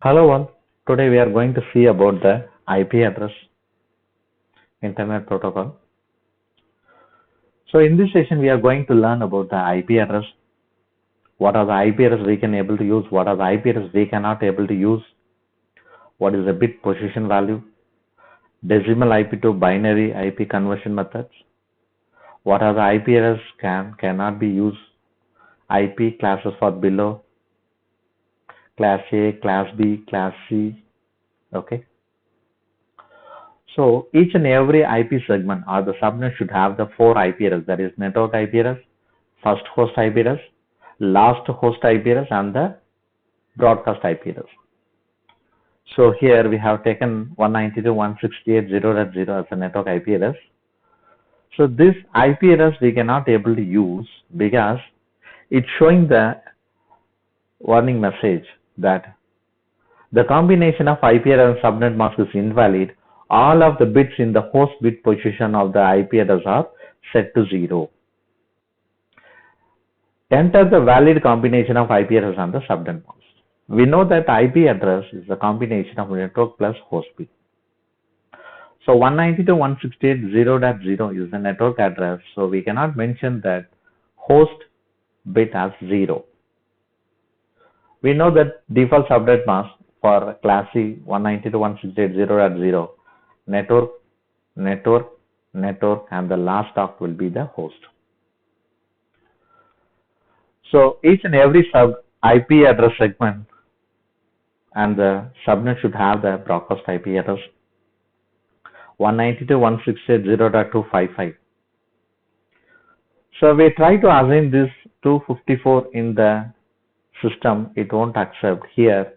Hello all. Today we are going to see about the IP address Internet Protocol. So in this session we are going to learn about the IP address. What are the IP address we can able to use? What are the IP address we cannot able to use? What is the bit position value? Decimal IP to binary IP conversion methods. What are the IP address cannot be used? IP classes for below class A, class B, class C. Okay. So each and every IP segment or the subnet should have the four IP address, that is network IP address, first host IP address, last host IP address, and the broadcast IP address. So here we have taken 192.168.0.0 as a network IP address. So this IP address we cannot able to use because it's showing the warning message that the combination of IP address and subnet mask is invalid. All of the bits in the host bit position of the IP address are set to 0. Enter the valid combination of IP address and the subnet mask. We know that IP address is the combination of network plus host bit. So 192.168.0.0 is the network address. So we cannot mention that host bit as 0. We know that default subnet mask for class C 192.168.0.0 network, and the last oct will be the host. So each and every sub IP address segment and the subnet should have the broadcast IP address 192.168.0.255. So we try to assign this 254 in the system, it won't accept. Here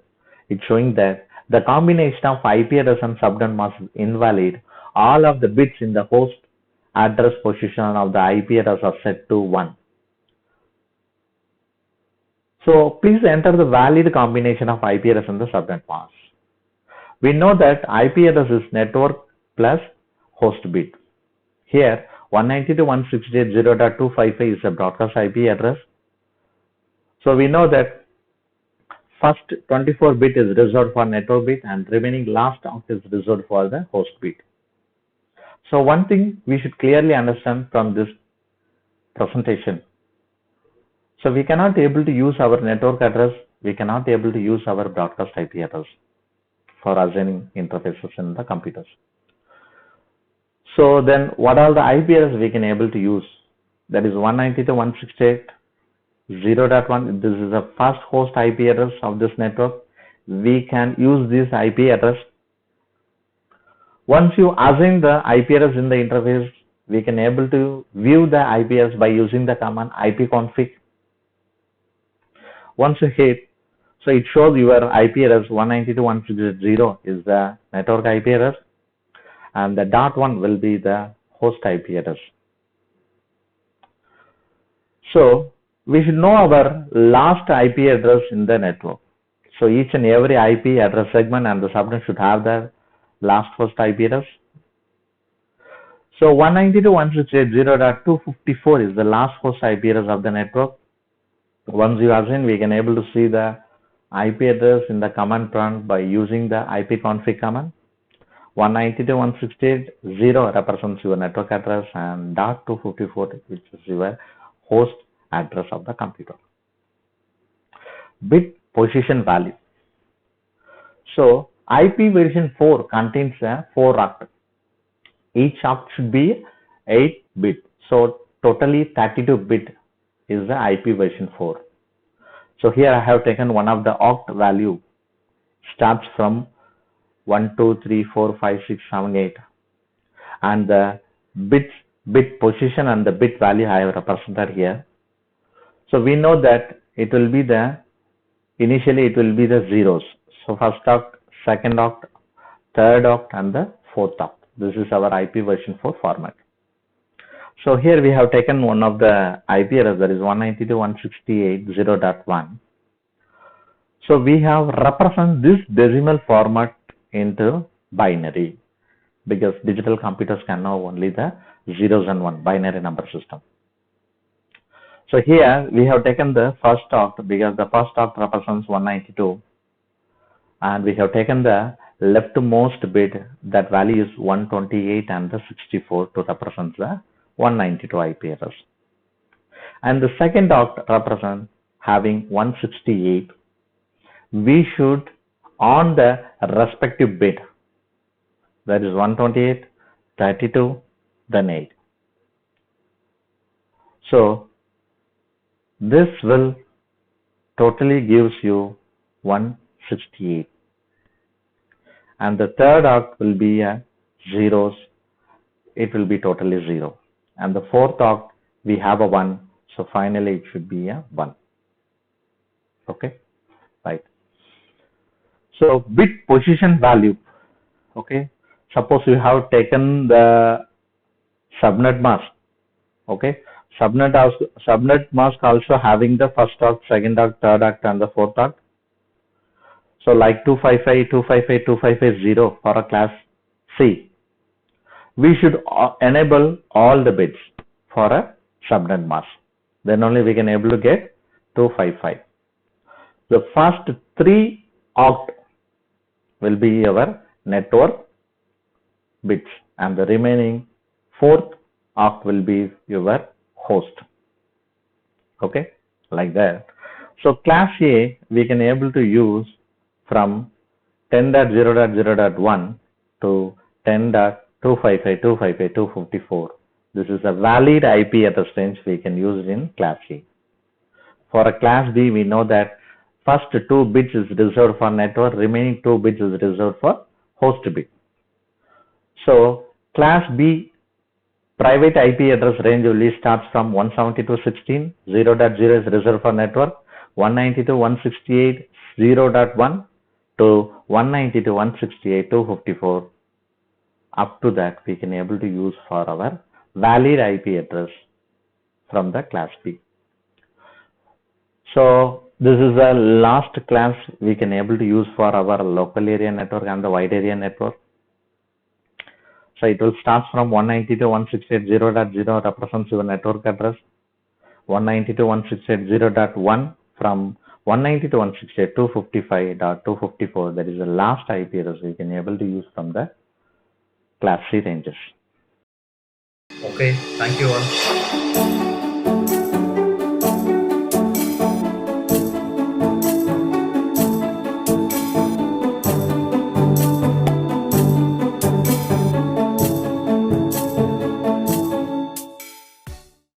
it's showing that the combination of IP address and subnet mask is invalid. All of the bits in the host address position of the IP address are set to 1. So please enter the valid combination of IP address and the subnet mask. We know that IP address is network plus host bit. Here 192.168.0.255 is a broadcast IP address. So we know that first 24 bit is reserved for network bit and remaining last oct is reserved for the host bit. So one thing we should clearly understand from this presentation. So we cannot able to use our network address, we cannot able to use our broadcast IP address for assigning interfaces in the computers. So then what are the IP address we can able to use? That is 192.168.0.1. This is the first host IP address of this network. We can use this IP address. Once you assign the IP address in the interface, we can able to view the IP address by using the command ipconfig. Once you hit, so it shows your IP address 192.168.0 is the network IP address, and the .1 will be the host IP address. So we should know our last IP address in the network. So each and every IP address segment and the subnet should have the last host IP address. So 192.168.0.254 is the last host IP address of the network. Once you assign, we can able to see the IP address in the command prompt by using the ipconfig command. 192.168.0 represents your network address and .254 which is your host address of the computer. Bit position value. So IP version 4 contains a 4 oct. Each oct should be 8 bit. So totally 32 bit is the IP version 4. So here I have taken one of the oct value starts from 1, 2, 3, 4, 5, 6, 7, 8, and the bit position and the bit value I have represented here. So we know that it will be initially it will be the zeros. So first oct, second oct, third oct, and the fourth oct. This is our IP version 4 format. So here we have taken one of the IP address, that is 192.168.0.1. So we have represented this decimal format into binary because digital computers can know only the zeros and one binary number system. So here we have taken the first oct because the first oct represents 192 and we have taken the leftmost bit, that value is 128 and the 64 to represent the 192 IP address. And the second oct represent having 168. We should on the respective bit, that is 128, 32, then 8. So this will totally gives you 168. And the third oct will be a zeros. It will be totally 0. And the fourth oct, we have a 1. So finally it should be a 1. Okay, right. So bit position value. Okay, suppose you have taken the subnet mask. Okay, subnet mask also having the first oct, second oct, third oct, and the fourth oct. So like 255, 255, 255, for a class C, we should enable all the bits for a subnet mask. Then only we can able to get 255. The first 3 oct will be our network bits, and the remaining 4th oct will be your host. Okay, like that. So class A we can able to use from 10.0.0.1 to 10.255.255.254. This is a valid IP address range we can use in class A. For a class B, we know that first 2 bits is reserved for network, remaining 2 bits is reserved for host bit. So class B private IP address range only starts from 172.16, 0.0 is reserved for network, 192.168.0.1 to 192.168.254. Up to that we can able to use for our valid IP address from the class B. So this is the last class we can able to use for our local area network and the wide area network. So it will start from 192.168.0.0 represents your network address. 192.168.0.1 from 192.168.255.254, that is the last IP address we can able to use from the class C ranges. Okay, thank you all.